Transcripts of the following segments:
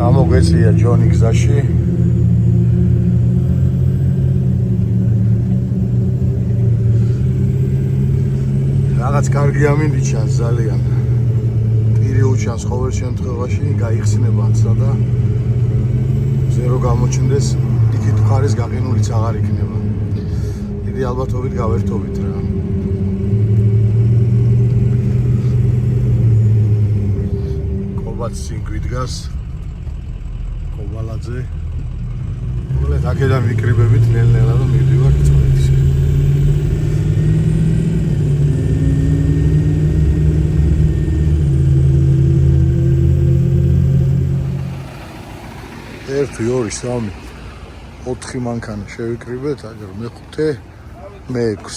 გამოგვეწია ჯონი გზაში. რაღაც კარგი ამინდიჩანს ძალიან. პირი უჩანს ყოველ შემთხვევაში, გაიხსნება აცდა და ზერო გამოჩნდეს, იქით მხარის გაყინულიც აღარ იქნება. დიდი ალბათობით გავერთობით რა. კობაც წინ გვიდგას. კობალაძე. მოკლედ აქედან ვიკრიბებით ნელ-ნელა და მივდივართ წვეთში. ერთი, ორი, სამი, 4 მანქანა შევიკრიბეთ, აგერ მე-5, მე-6.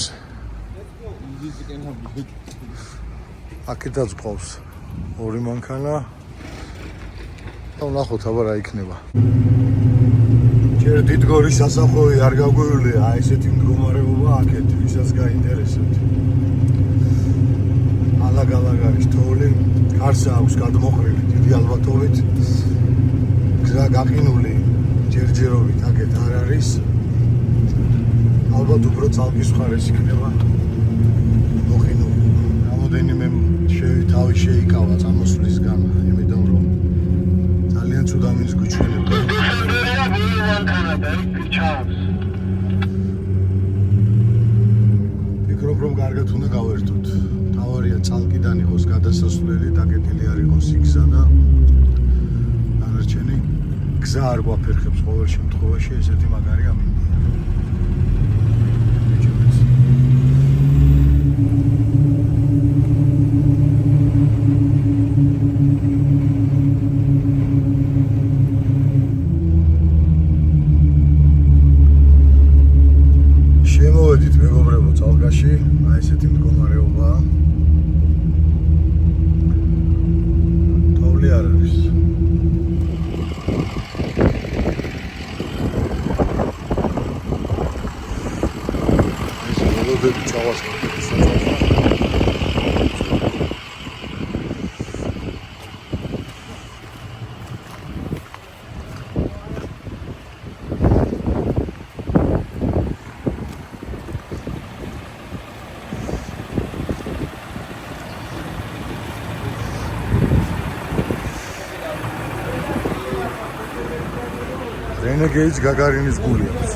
აქედაც ყავს 2 მანქანა. და ვნახოთ აბა რა იქნება. ჯერ დიდგორის სასახლე არ გაგვივლია, აი ესეთი მდგომარეობა აქეთ, ვისაც გაინტერესებთ. ალაგ-ალაგ არის თოვლი, გარსა აქვს გადმოყრილი დიდი ალბათობით. გზა გაყინული ჯერჯერობით აქეთ არ არის. ალბათ უფრო ცალკის მხარეს იქნება მოყინული. რამოდენიმე თავი შეიკავა წამოსვლისგან, იმიტომ რომ ძალიან ცუდ ამინს გვიჩვენებდა. ფიქრობ რომ კარგად უნდა გავერთოთ. თავარია ცალკიდან იყოს გადასასვლელი, დაკეტილი არ იყოს გზა და დანარჩენი გზა არ გვაფერხებს ყოველ შემთხვევაში, ესეთი მაგარი ამინდია. შემოვედით მეგობრებო წალკაში, აი ესეთი მდგომარეობაა. თოვლი არ არის. რენეგეიდს გაგარინის გული აქვს.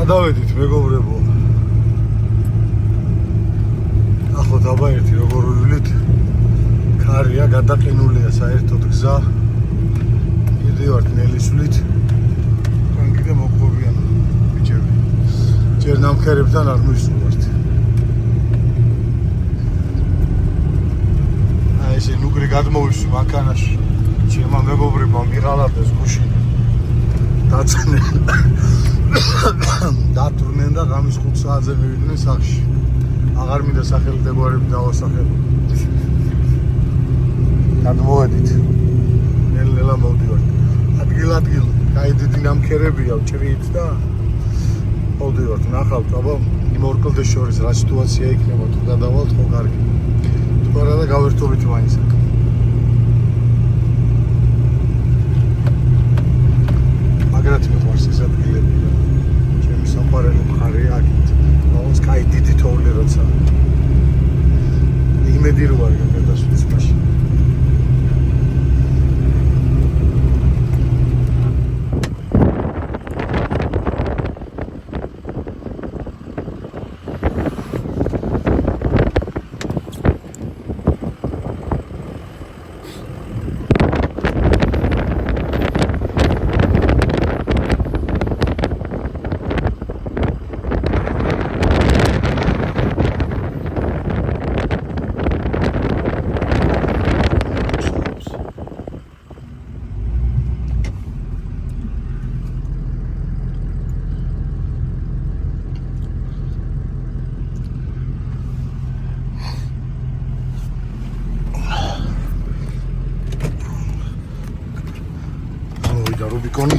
დავედით მეგობრებო. ახლა დაბა ერთი როგორ ვივლით. ქარია, გადაყინულია საერთოდ გზა. მივდივართ ნელისვლით. თან კიდე მოყვობიან ბიჭები. ჯერ ნამქერებთან არ მივსულვართ. აი ესე ნუკრი გადმოვისვი მანქანაში. ჩემმა მეგობრებმა მიღალატეს გუშინ. დაწნენ. დათვრნენ და ღამის 5 საათზე მივიდნენ სახლში. აღარ მინდა სახელმდებოებრივი დავასახელო. გადმოვედით. ნელ-ნელა მოვდივართ. ადგილ-ადგილ, აი დიდი ნამქერებია, ჭრით და მოვდივართ. ნახავთ, აბა იმ ორ კლდეს შორის რა სიტუაცია იქნება, თუ გადავალთ, ხო კარგი. თუ არა და გავერთობით მაინც. მაგრად მიყვარს ეს ადგილები. საყვარელი მხარე აქეთ. მაინც კაი დიდი თოვლი როცა. იმედი რო არ გადასვლის მაშინ. მიკონი.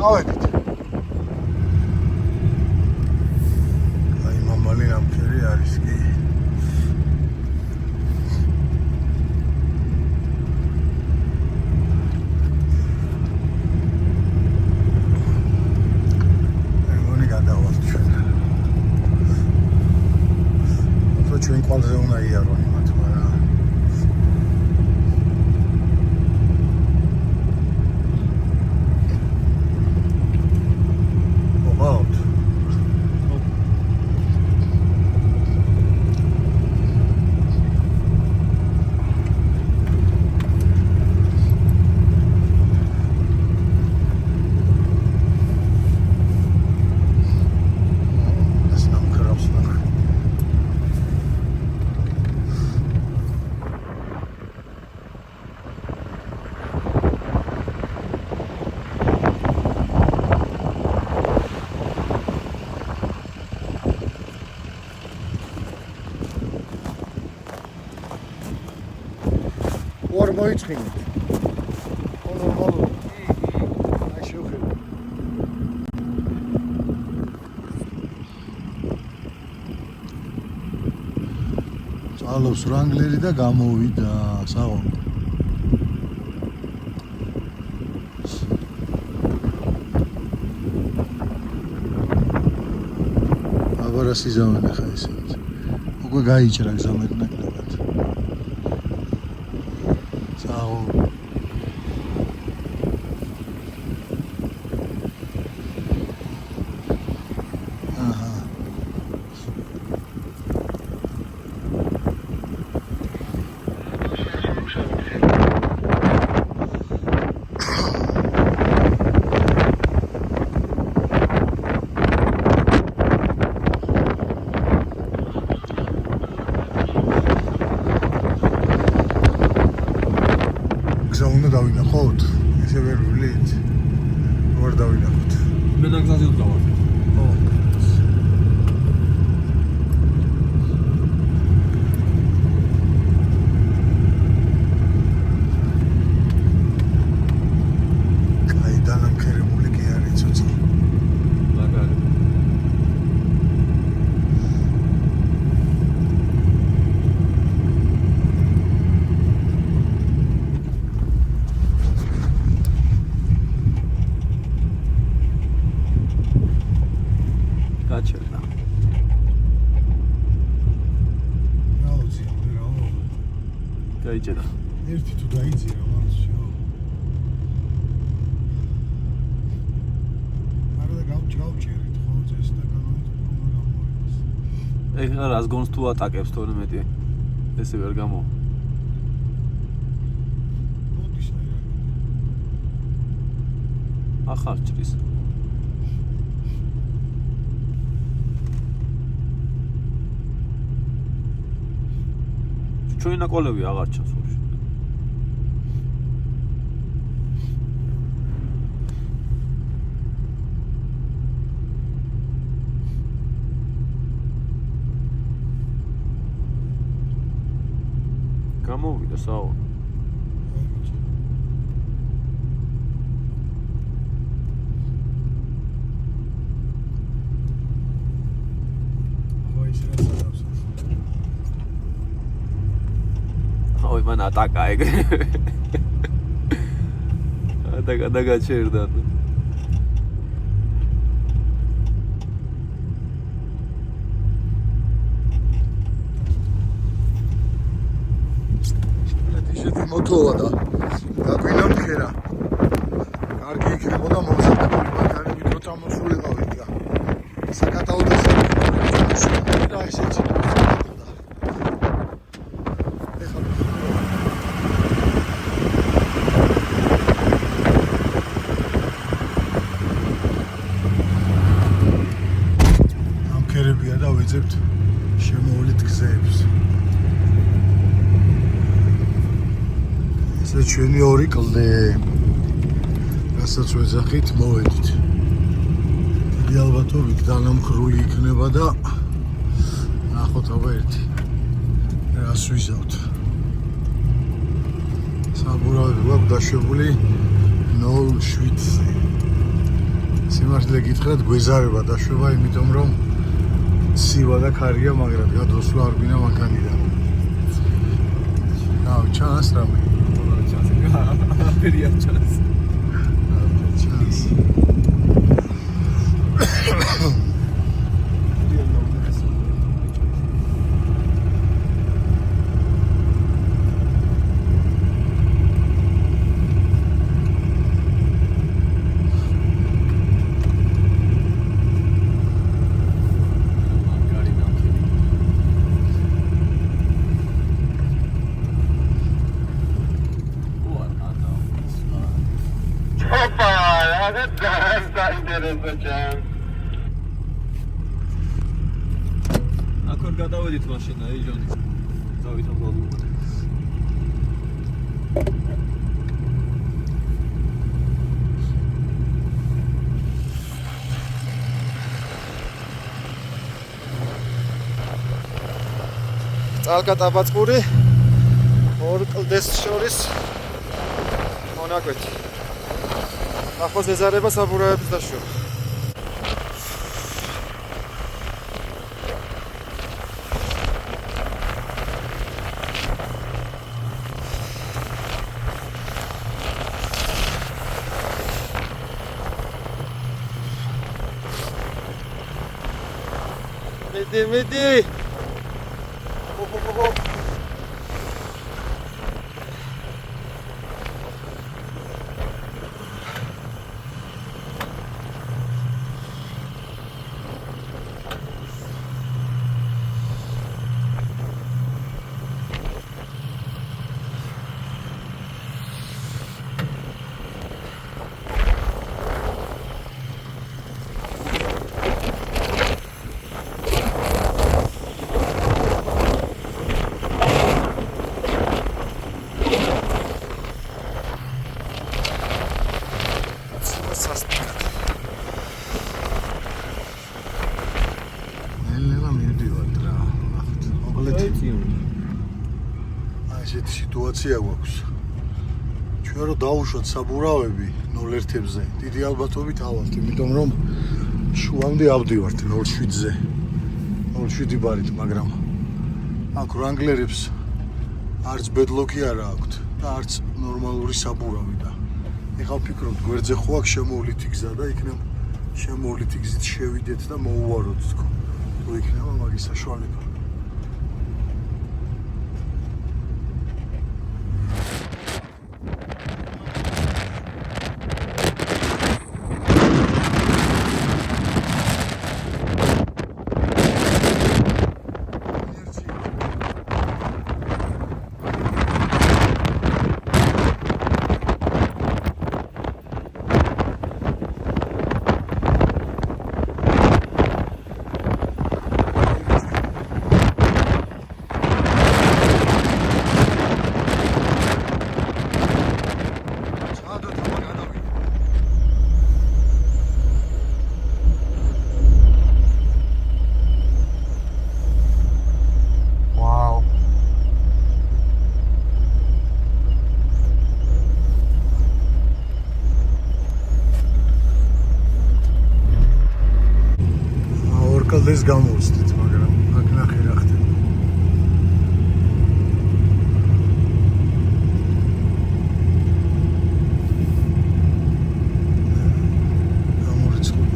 ავედით. აი მამალი ამქერი არის კი. მეგონი გადავალთ ჩვენ. ხო ჩვენ ყველაზე უნდა იარონ იმათ, მაგრამ ორ მოიწყინეთ. ნორმალურად. აი შევხედე. წალობს რანგლერი და გამოვიდა, საღო. აბარა სიზამენ ხა ისე. უკვე გაიჭრა გზამეთ ნაკლებად. საღო. აჰა. გზა უნდა დავინახოთ? ესე ვერ ვილით? ვერ დავინახოთ. მე და გზაზე ვდავარ. ო. კაი დანამქერებული კი არის ცოცხი. მაგარი. გაჩერდა. გაუძია, რაო. გაიჭერა. ერთი თუ დაიძია, მასშო. არა და გავჭერით, ხო, ეს და გამოიწვია. ეხლა რას გონს თუ ატაკებს თორე მეტი. ესე ვერ გამო. მოდის აი რა. ახალ ჭრის. ჩვენი ნაკოლები აღარ ჩანს ვაფშე. გამოვიდა საო. ой, მან ატაკა ეგ. და გაჩერდა. ისეთი მოტოვა და გაგვინა მქერა. კარგი იქნებოდა მომზადებული მაგარი ვიდრე წამოსულიყავით და საკატაო და საკატაო და ესეც ამქერებია და ვეძებთ შემოვლით გზებს. ესე ჩვენი ორი კლდე. რასაც ვეძახით, მოვედით. დიდი ალბათობით დანამხრული იქნება და ნახოთ აბა ერთი. რას ვიზავთ. საბურავი გვაქვს დაშვებული 07-ზე. სიმართლე გითხრათ, გვეზარება დაშვება, იმიტომ რომ ცივა და ქარია, მაგრამ გადოსვლა არ გვინდა მანქანიდან. ჩანს რამე. ფერია ჩანს. ჩანს. აქ გადავედით მაშინა, ეჯონი. დავითომ გავუყოთ. წალკატაბაწყური ორ კლდეს შორის მონაკვეთი. ახოს ეზარება საბურავების დაშვება. მედი ესეთი სიტუაცია გვაქვს. ჩვენ რო დავუშვათ საბურავები 01-ებზე, დიდი ალბათობით ავალთ, იმიტომ რომ შუამდე ავდივართ 07-ზე. 07 ბარით, მაგრამ აქ რანგლერებს არც ბედლოგი არა აქვთ და არც ნორმალური საბურავი და ეხლა ვფიქრობთ, გვერდზე ხო აქვს შემოვლითი გზა და იქნებ შემოვლითი გზით შევიდეთ და მოუვაროთ თქო. თუ იქნება მაგის საშუალება. კლდეს გამოვსდით, მაგრამ აქ ნახე რა ხდება. გამორიცხული.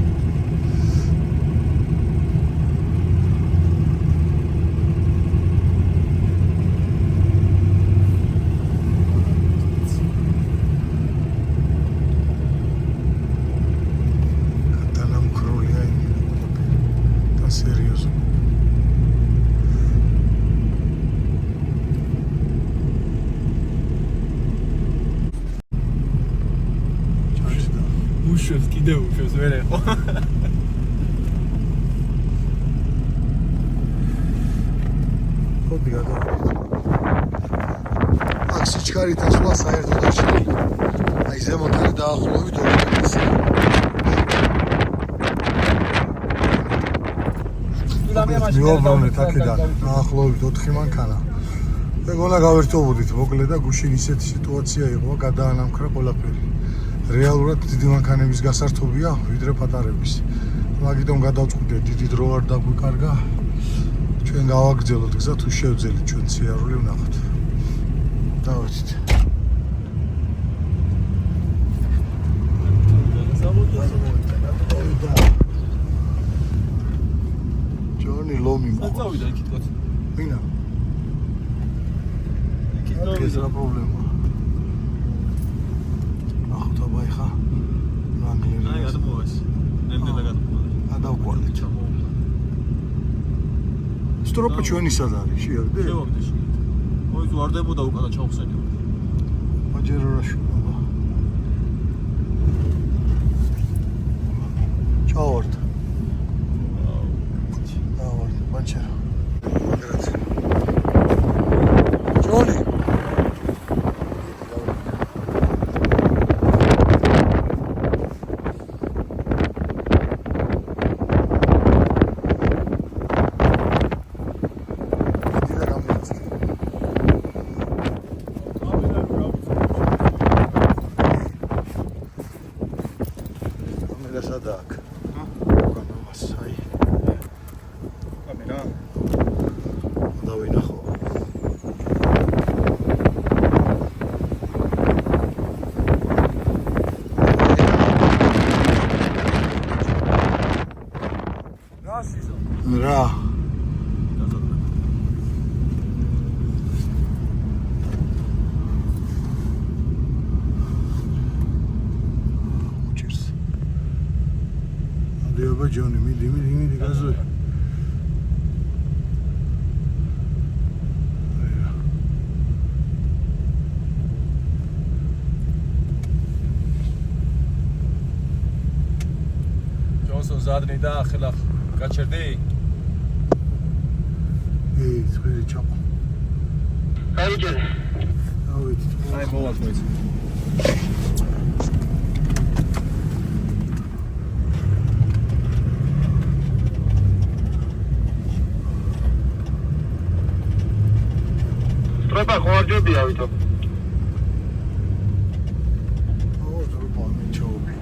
უშვებს კიდე უშვებს ვერ ეყო. ხოდი გადავიდეთ. აქ სიჩქარით ასვლა საერთოდ არ შეიძლება. აი ზემოთ არის დაახლოებით 2 კილომეტრი. მიუბრუნეთ აქედან დაახლოებით 4 მანქანა. მეგონა გავერთობოდით მოკლედ და გუშინ ისეთი სიტუაცია იყო, გადაანამქრა ყველაფერი. რეალურად დიდი მანქანების გასართობია ვიდრე პატარების. მაგიტომ გადავწყვიტეთ დიდი დრო არ დაგვიკარგა. ჩვენ გავაგრძელოთ გზა თუ შევძელით ჩვენ სიარული ვნახოთ. დავეთით. ჯონი ლომი მოხდა. წავიდა იქით კაცი. ვინა? იქით ეს რა პრობლემაა? ნახოთ აბა ეხა რანგლერი. აი გადმოვა ეს. ნემდელა გადმოვა. გადავყვალეთ. სტროპა ჩვენი სად არის? შეაგდე? შევაგდე შე. ой ზუ არ დებოდა უკანა ჩავხსენე. აჯერო რა შუა. ჩავარდ. დავარდ, ბაჭერო. გრაცი. ჯონი. სადაკ. უკანავას აი. კამერა. დავინახო. გასიზო. რა. დიობა ჯონი, მიდი გაზოე. ჯონსონ ზადნი და ხელახ გაჩერდი? წვირი ჩაყო. გავიჯერე. დავით. აი მოვალ მოიც. სტროპა ხوارჯობია ვითო. სტროპა მიჩოუბი.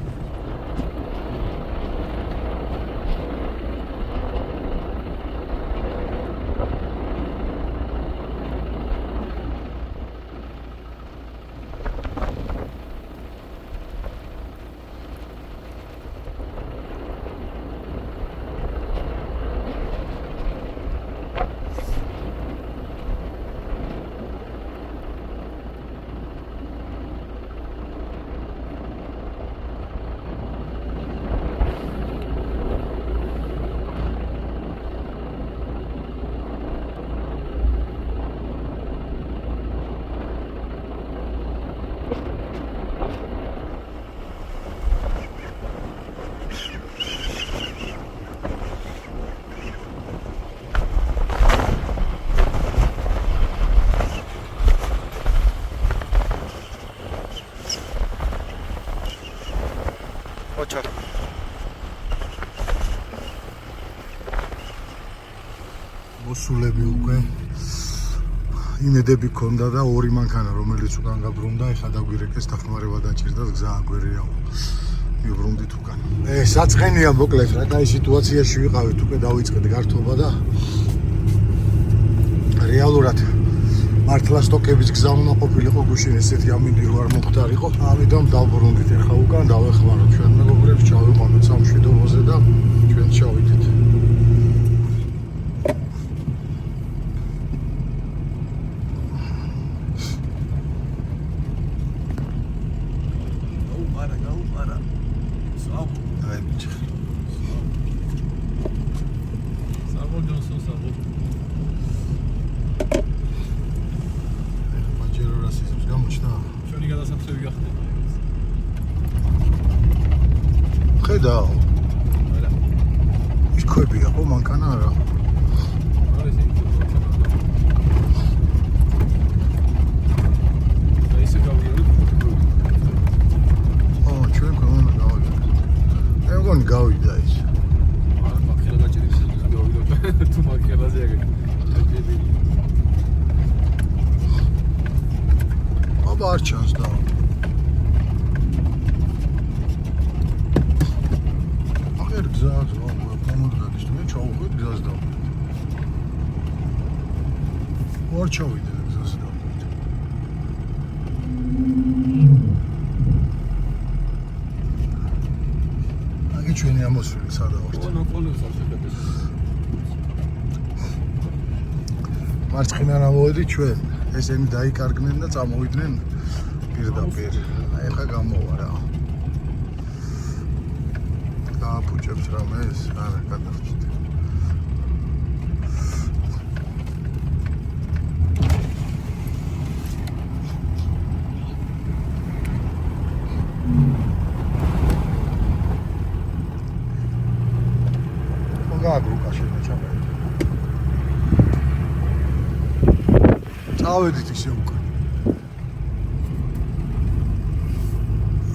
ოჩა. მოსულები უკვე იმედები ქონდა და ორი მანქანა რომელიც უკან გაბრუნდა, ეხლა დაგვირეკეს დახმარება დაჭირდა გზა აგვერია. მიუბრუნდით უკან. საწყენია მოკლედ რა და აი სიტუაციაში ვიყავით უკვე დავიწყეთ გართობა და რეალურად მართლა სტოკების გზა უნდა ყოფილიყო გუშინ ესეთი ამინდი რო არ მომხდარიყო. ამიტომ დავბრუნდით ეხლა უკან დავეხმაროთ ჩვენ მეგობრებს ჩავიყვანოთ სამშვიდობოზე და ჩვენ ჩავიდეთ. გაუპარა. სავ. აი მიჭი. სავ ჯონსონ სავ. გამოჩნდა. ჩვენი გადასაფრთხე გახდა. ხედავ. არა. იქვებია ხო მანქანა არა? არის ის. მგონი გავიდა ის. არა, მაქერა გაჭირებს გავიდო. თუ მაქერაზე აგე. აბა არ ჩანს და. აღარ გზას გამოდგადის თუ მე ჩავუხვით გზას და. არ ჩავიდე გზას და. აგი ჩვენი ამოსული სადა ვართ. ნაკოლებს არ შეგდეს. მარცხენა ამოვედი ჩვენ. ესენი დაიკარგნენ და წამოვიდნენ პირდაპირ. აი ხა გამოვა რა. გააფუჭებს რამე ეს? არა, გადავჭით. გაგრუკა შეჭამე. წავედით ისე უკვე.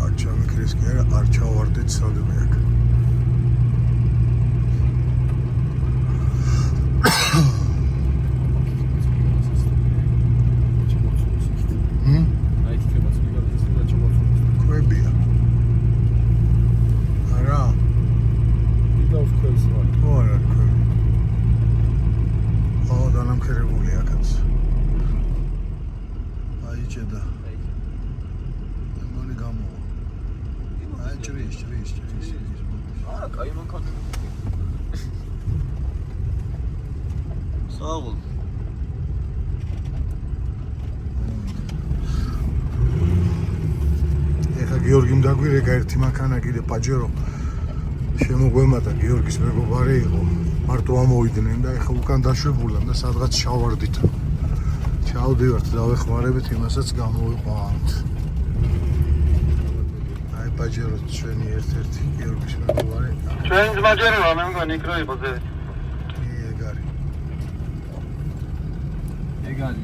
არ ჩამიქრეს კი არა, არ ჩავარდეთ სადმე აქ. ქვებია. არა. იდავს ქვევს რა. არა, ქვები. დანამქერებული აქაც. ჭედა. მოლი გამოვა. აი ჭრის. არა, კაი მანქანა. საღოლ. ეხა გიორგიმ დაგვირეკა ერთი მანქანა კიდე პაჯერო. შემოგვემატა გიორგის მეგობარი იყო. მარტო ამოვიდნენ და ეხა უკან დაშვებულან და სადღაც ჩავარდით. ჩავდივართ დავეხმარებით იმასაც გამოვიყვანთ. აი პაჯერო ჩვენი ერთ-ერთი გიორგის მეგობარი. ჩვენ ძმაჯეროა მე მგონი იქ რო იყო ზე. ეგარი. ეგარი.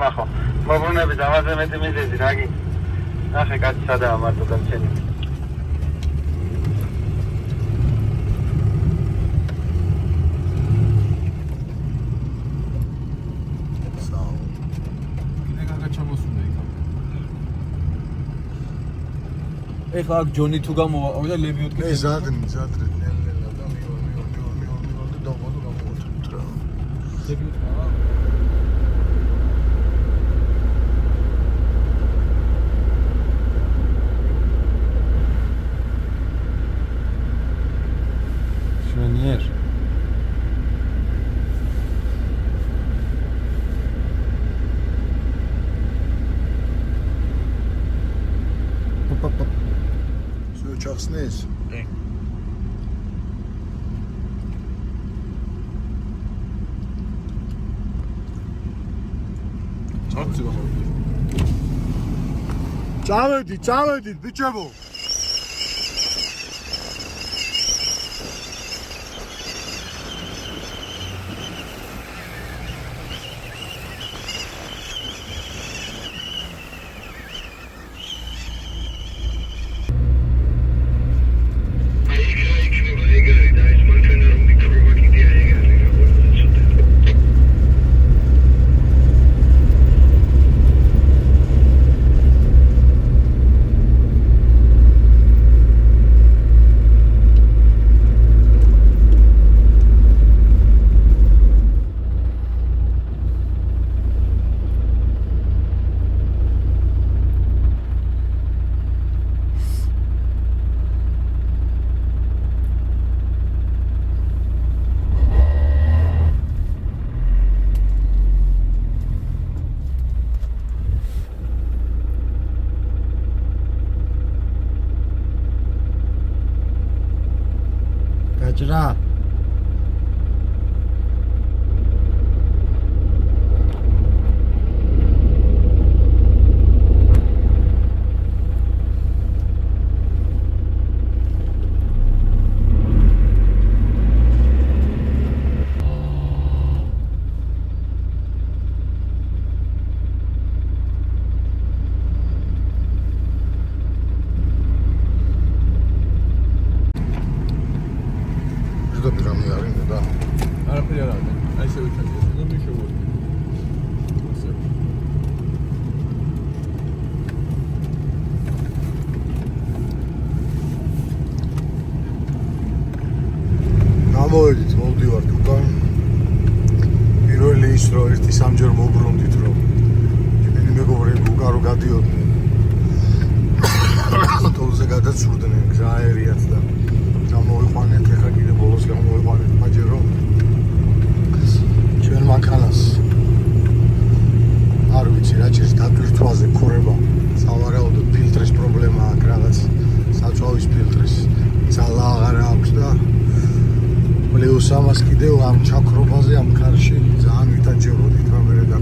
მახო. მობრუნებით ამაზე მეტი მიზეზი რაგი. ნახე კაცი სადაა მარტო გამჩენი. ეხლა აქ ჯონი თუ გამოვა, და ლევიოთ კი. ზადნი ნელ და მიორ და დავღოდო გამოვაწყოთ რა. ლევიოთ ყავა. შვენიერ. ჩახსნეს? წავედით ბიჭებო. გაჭრა. რომ ერთი სამჯერ მოbrუნდით რომ იმენი მეგობრები უკარო გადიოდნენ თოლზე გადაცურდნენ გზა აერიაც და გამოვიყვანეთ ეხლა კიდე ბოლოს გამოვიყვანეთ მაჯერო ჩვენ მანქანას არ ვიცი რა ჭირს დატვირთვაზე ქორება სავარაუდოდ ფილტრის პრობლემა აქვს რაღაც საწვავის ფილტრის ძალა აღარ აქვს და პლუს ამას კიდევ ამ ჩაქრობაზე ამ კარში ძალიან ვიტანჯებოდით რა მე და